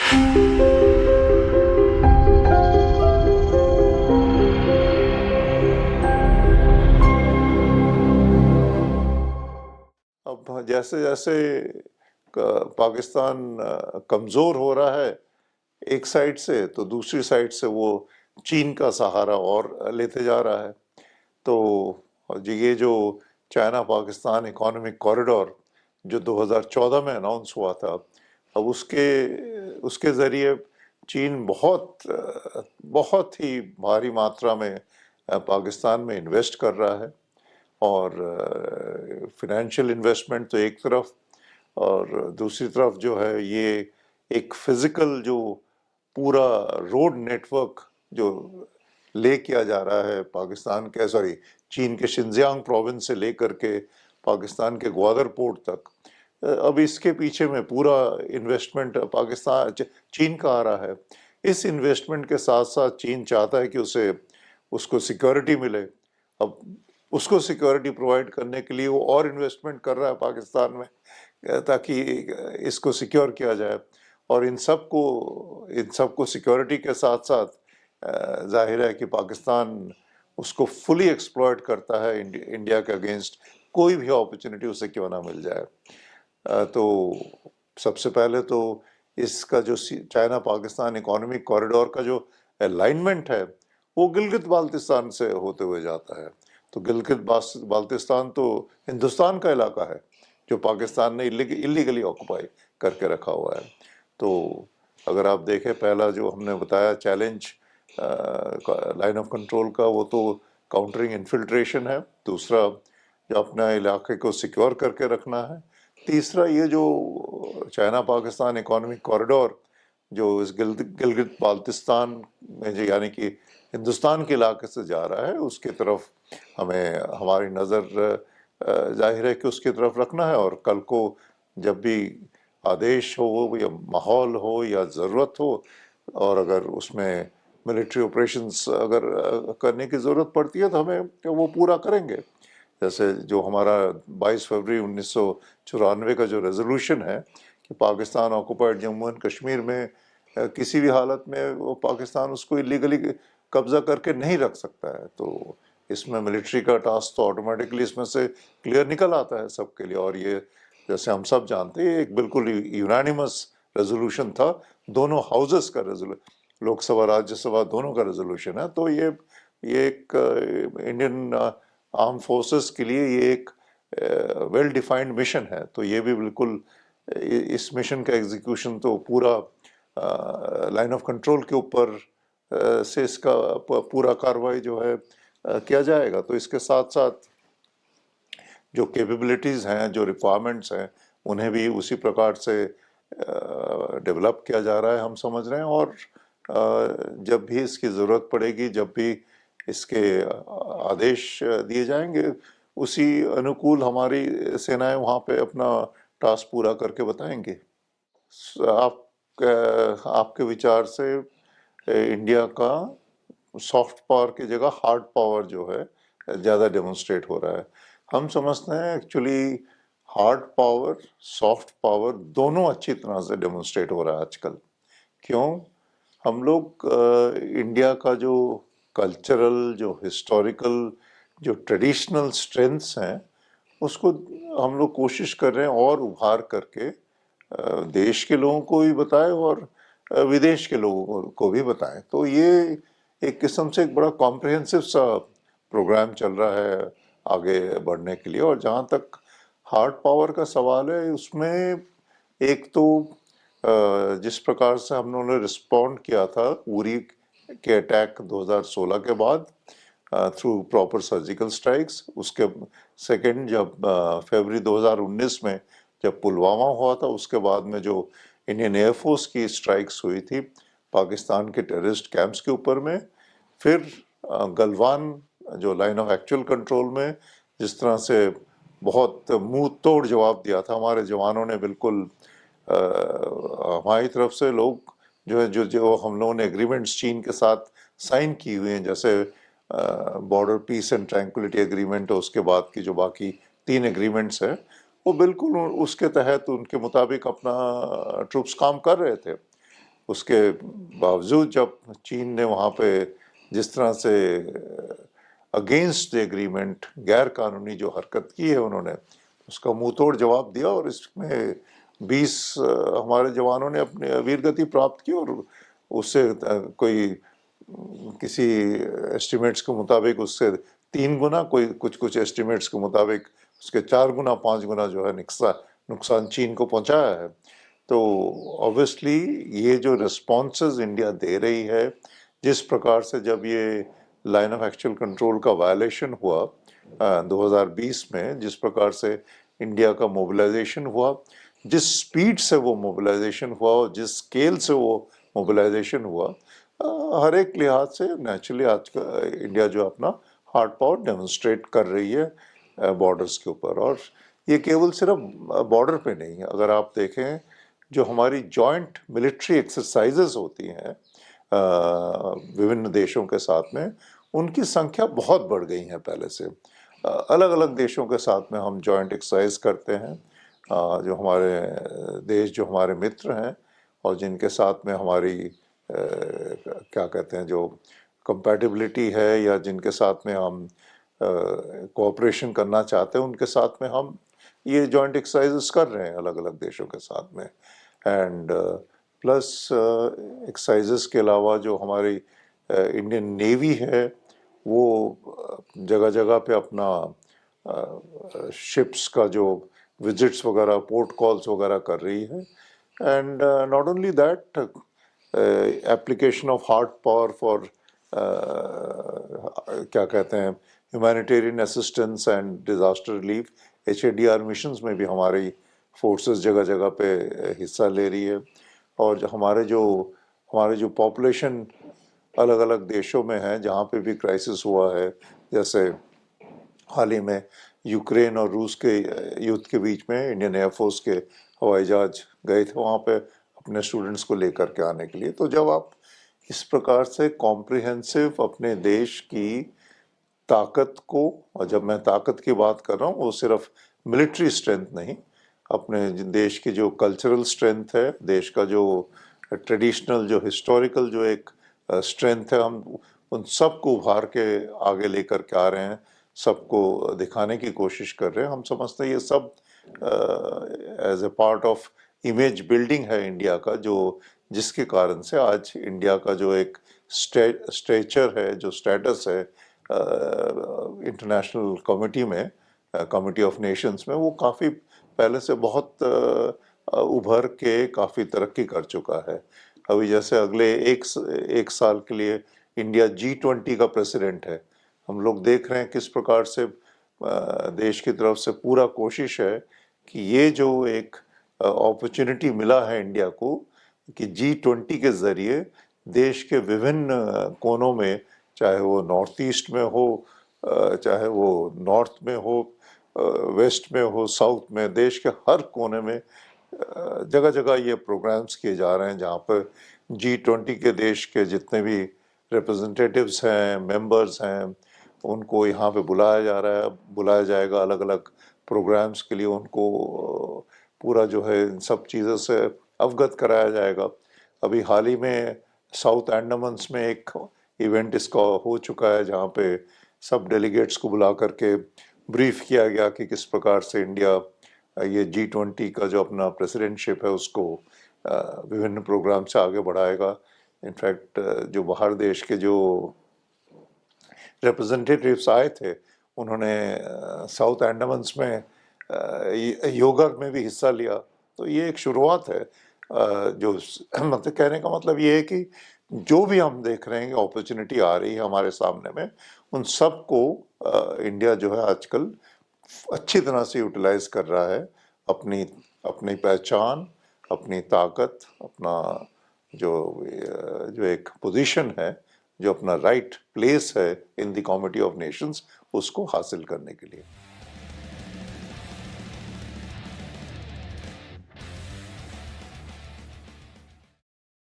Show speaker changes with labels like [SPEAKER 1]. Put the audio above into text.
[SPEAKER 1] अब जैसे जैसे पाकिस्तान कमज़ोर हो रहा है एक साइड से, तो दूसरी साइड से वो चीन का सहारा और लेते जा रहा है। तो ये जो चाइना पाकिस्तान इकोनॉमिक कॉरिडोर जो 2014 में अनाउंस हुआ था, अब उसके उसके ज़रिए चीन बहुत ही भारी मात्रा में पाकिस्तान में इन्वेस्ट कर रहा है। और फिनेंशियल इन्वेस्टमेंट तो एक तरफ, और दूसरी तरफ जो है ये एक फिजिकल जो पूरा रोड नेटवर्क जो ले किया जा रहा है पाकिस्तान के, सॉरी, चीन के शिनजियांग प्रोविंस से लेकर के पाकिस्तान के ग्वादर पोर्ट तक, अब इसके पीछे में पूरा इन्वेस्टमेंट चीन का आ रहा है। इस इन्वेस्टमेंट के साथ साथ चीन चाहता है कि उसको सिक्योरिटी मिले। अब उसको सिक्योरिटी प्रोवाइड करने के लिए वो और इन्वेस्टमेंट कर रहा है पाकिस्तान में, ताकि इसको सिक्योर किया जाए। और इन सबको सिक्योरिटी के साथ साथ जाहिर है कि पाकिस्तान उसको फुली एक्सप्लॉयट करता है इंडिया के अगेंस्ट, कोई भी अपॉर्चुनिटी उसे क्यों ना मिल जाए। तो सबसे पहले तो इसका जो चाइना पाकिस्तान इकोनॉमिक कॉरिडोर का जो अलाइनमेंट है वो गिलगित बाल्तिस्तान से होते हुए जाता है। तो गिलगित बाल्तिस्तान तो हिंदुस्तान का इलाका है जो पाकिस्तान ने इलीगली ऑक्युपाई करके रखा हुआ है। तो अगर आप देखें, पहला जो हमने बताया चैलेंज लाइन ऑफ कंट्रोल का, वो तो काउंटरिंग इन्फिल्ट्रेशन है। दूसरा, जो अपना इलाके को सिक्योर करके रखना है। तीसरा, ये जो चाइना पाकिस्तान इकोनॉमिक कॉरिडोर जो इस गिलगित बाल्तिस्तान में जो यानी कि हिंदुस्तान के इलाके से जा रहा है, उसकी तरफ हमें हमारी नज़र जाहिर है कि उसकी तरफ रखना है। और कल को जब भी आदेश हो या माहौल हो या ज़रूरत हो, और अगर उसमें मिलिट्री ऑपरेशंस अगर करने की ज़रूरत पड़ती है, तो हमें वो पूरा करेंगे। जैसे जो हमारा 22 फरवरी 1994 का जो रेजोल्यूशन है कि पाकिस्तान ऑक्युपाइड जम्मू एंड कश्मीर में किसी भी हालत में वो पाकिस्तान उसको इलीगली कब्जा करके नहीं रख सकता है। तो इसमें मिलिट्री का टास्क तो ऑटोमेटिकली इसमें से क्लियर निकल आता है सबके लिए। और ये जैसे हम सब जानते हैं, एक बिल्कुल यूनानिमस रेजोल्यूशन था, दोनों हाउसेस का रेजोल्यूशन, लोकसभा राज्यसभा दोनों का रेजोल्यूशन है। तो ये एक इंडियन आर्म फोर्सेस के लिए ये एक वेल डिफाइंड मिशन है। तो ये भी बिल्कुल इस मिशन का एग्जीक्यूशन तो पूरा लाइन ऑफ कंट्रोल के ऊपर से इसका पूरा कार्रवाई जो है किया जाएगा। तो इसके साथ साथ जो कैपेबिलिटीज़ हैं, जो रिक्वायरमेंट्स हैं, उन्हें भी उसी प्रकार से डेवलप किया जा रहा है, हम समझ रहे हैं। और जब भी इसकी ज़रूरत पड़ेगी, जब भी इसके आदेश दिए जाएंगे, उसी अनुकूल हमारी सेनाएं वहाँ पे अपना टास्क पूरा करके बताएंगे। आप आपके विचार से इंडिया का सॉफ्ट पावर की जगह हार्ड पावर जो है ज़्यादा डेमोन्स्ट्रेट हो रहा है। हम समझते हैं actually hard power, soft power दोनों अच्छी तरह से डेमोन्स्ट्रेट हो रहा है आजकल। क्यों? हम लोग इंडिया का जो कल्चरल, जो हिस्टोरिकल, जो ट्रेडिशनल स्ट्रेंथ्स हैं, उसको हम लोग कोशिश कर रहे हैं और उभार करके देश के लोगों को भी बताएं और विदेश के लोगों को भी बताएं। तो ये एक किस्म से एक बड़ा कॉम्प्रिहेंसिव सा प्रोग्राम चल रहा है आगे बढ़ने के लिए। और जहाँ तक हार्ड पावर का सवाल है, उसमें एक तो जिस प्रकार से हम लोगों ने रिस्पॉन्ड किया था उरी के अटैक 2016 के बाद थ्रू प्रॉपर सर्जिकल स्ट्राइक्स, उसके सेकंड जब फरवरी 2019 में जब पुलवामा हुआ था, उसके बाद में जो इंडियन एयरफोर्स की स्ट्राइक्स हुई थी पाकिस्तान के टेररिस्ट कैंप्स के ऊपर में, फिर गलवान जो लाइन ऑफ एक्चुअल कंट्रोल में जिस तरह से बहुत मुंह तोड़ जवाब दिया था हमारे जवानों ने, बिल्कुल हमारी तरफ से लोग जो है जो हम लोगों ने एग्रीमेंट्स चीन के साथ साइन की हुई हैं, जैसे border peace and tranquillity agreement, उसके बाद की जो बाकी 3 एग्रीमेंट्स हैं, वो बिल्कुल उसके तहत उनके मुताबिक अपना ट्रूप्स काम कर रहे थे। उसके बावजूद जब चीन ने वहाँ पे जिस तरह से अगेंस्ट द एग्रीमेंट गैर कानूनी जो हरकत की है उन्होंने, उसका मुंह तोड़ जवाब दिया और इसमें 20 हमारे जवानों ने अपने वीरगति प्राप्त की और उससे कोई किसी एस्टिमेट्स के मुताबिक उससे 3 गुना, कोई कुछ कुछ एस्टिमेट्स के मुताबिक उसके 4 गुना 5 गुना जो है नुकसान चीन को पहुंचाया है। तो ऑब्वियसली ये जो रिस्पॉन्सेज इंडिया दे रही है, जिस प्रकार से जब ये लाइन ऑफ एक्चुअल कंट्रोल का वायलेशन हुआ 2020 में, जिस प्रकार से इंडिया का मोबिलाइजेशन हुआ, जिस स्पीड से वो मोबिलाइजेशन हुआ और जिस स्केल से वो मोबिलाइजेशन हुआ, हर एक लिहाज से नेचुरली आज का इंडिया जो अपना हार्ड पावर डेमोन्स्ट्रेट कर रही है बॉर्डर्स के ऊपर। और ये केवल सिर्फ बॉर्डर पे नहीं है, अगर आप देखें जो हमारी जॉइंट मिलिट्री एक्सरसाइजेस होती हैं विभिन्न देशों के साथ में, उनकी संख्या बहुत बढ़ गई है पहले से। अलग अलग देशों के साथ में हम जॉइंट एक्सरसाइज करते हैं, जो हमारे देश जो हमारे मित्र हैं और जिनके साथ में हमारी क्या कहते हैं जो कंपैटिबिलिटी है या जिनके साथ में हम कोऑपरेशन करना चाहते हैं, उनके साथ में हम ये जॉइंट एक्सरसाइजेस कर रहे हैं अलग अलग देशों के साथ में। एंड प्लस एक्सरसाइजेस के अलावा जो हमारी इंडियन नेवी है वो जगह जगह पे अपना शिप्स का जो विजिट्स वगैरह, पोर्ट कॉल्स वगैरह कर रही है। And not only that, application of hard power for क्या कहते हैं humanitarian assistance and disaster relief, HADR missions में भी हमारी फोर्सेस जगह जगह पे हिस्सा ले रही है। और हमारे जो पॉपुलेशन अलग अलग देशों में है जहाँ पे भी क्राइसिस हुआ है, जैसे हाल ही में यूक्रेन और रूस के युद्ध के बीच में इंडियन एयरफोर्स के हवाई जहाज गए थे वहाँ पे अपने स्टूडेंट्स को लेकर के आने के लिए। तो जब आप इस प्रकार से कॉम्प्रिहेंसिव अपने देश की ताकत को, और जब मैं ताकत की बात कर रहा हूँ वो सिर्फ मिलिट्री स्ट्रेंथ नहीं, अपने देश की जो कल्चरल स्ट्रेंथ है, देश का जो ट्रेडिशनल जो हिस्टोरिकल जो एक स्ट्रेंथ है, हम उन सबको उभार के आगे लेकर के आ रहे हैं, सबको दिखाने की कोशिश कर रहे हैं। हम समझते हैं ये सब as a part of image building है इंडिया का, जो जिसके कारण से आज इंडिया का जो एक स्टेचर है, जो स्टेटस है इंटरनेशनल कमिटी में, कमिटी ऑफ नेशंस में, वो काफ़ी पहले से बहुत उभर के काफ़ी तरक्की कर चुका है। अभी जैसे अगले एक साल के लिए इंडिया G20 का प्रेसिडेंट है। हम लोग देख रहे हैं किस प्रकार से देश की तरफ से पूरा कोशिश है कि ये जो एक अपॉर्चुनिटी मिला है इंडिया को कि G20 के ज़रिए देश के विभिन्न कोनों में, चाहे वो नॉर्थ ईस्ट में हो, चाहे वो नॉर्थ में हो, वेस्ट में हो, साउथ में, देश के हर कोने में जगह जगह ये प्रोग्राम्स किए जा रहे हैं जहाँ पर G20 के देश के जितने भी रिप्रेजेंटेटिव्स हैं, मेंबर्स हैं, उनको यहाँ पे बुलाया जा रहा है, बुलाया जाएगा अलग अलग प्रोग्राम्स के लिए। उनको पूरा जो है इन सब चीज़ों से अवगत कराया जाएगा। अभी हाल ही में साउथ अंडमान्स में एक इवेंट इसका हो चुका है जहाँ पे सब डेलीगेट्स को बुला करके ब्रीफ किया गया कि किस प्रकार से इंडिया ये G20 का जो अपना प्रेसिडेंटशिप है उसको विभिन्न प्रोग्राम से आगे बढ़ाएगा। इनफैक्ट जो बाहर देश के जो रिप्रेजेंटेटिव्स आए थे उन्होंने साउथ अंडमान्स में योगा में भी हिस्सा लिया। तो ये एक शुरुआत है। जो मतलब कहने का मतलब ये है कि जो भी हम देख रहे हैं कि अपॉर्चुनिटी आ रही है हमारे सामने में, उन सब को इंडिया जो है आजकल अच्छी तरह से यूटिलाइज कर रहा है। अपनी अपनी पहचान, अपनी ताकत, अपना जो जो एक पोजीशन है, जो अपना राइट प्लेस है in the committee of Nations, उसको हासिल करने के लिए।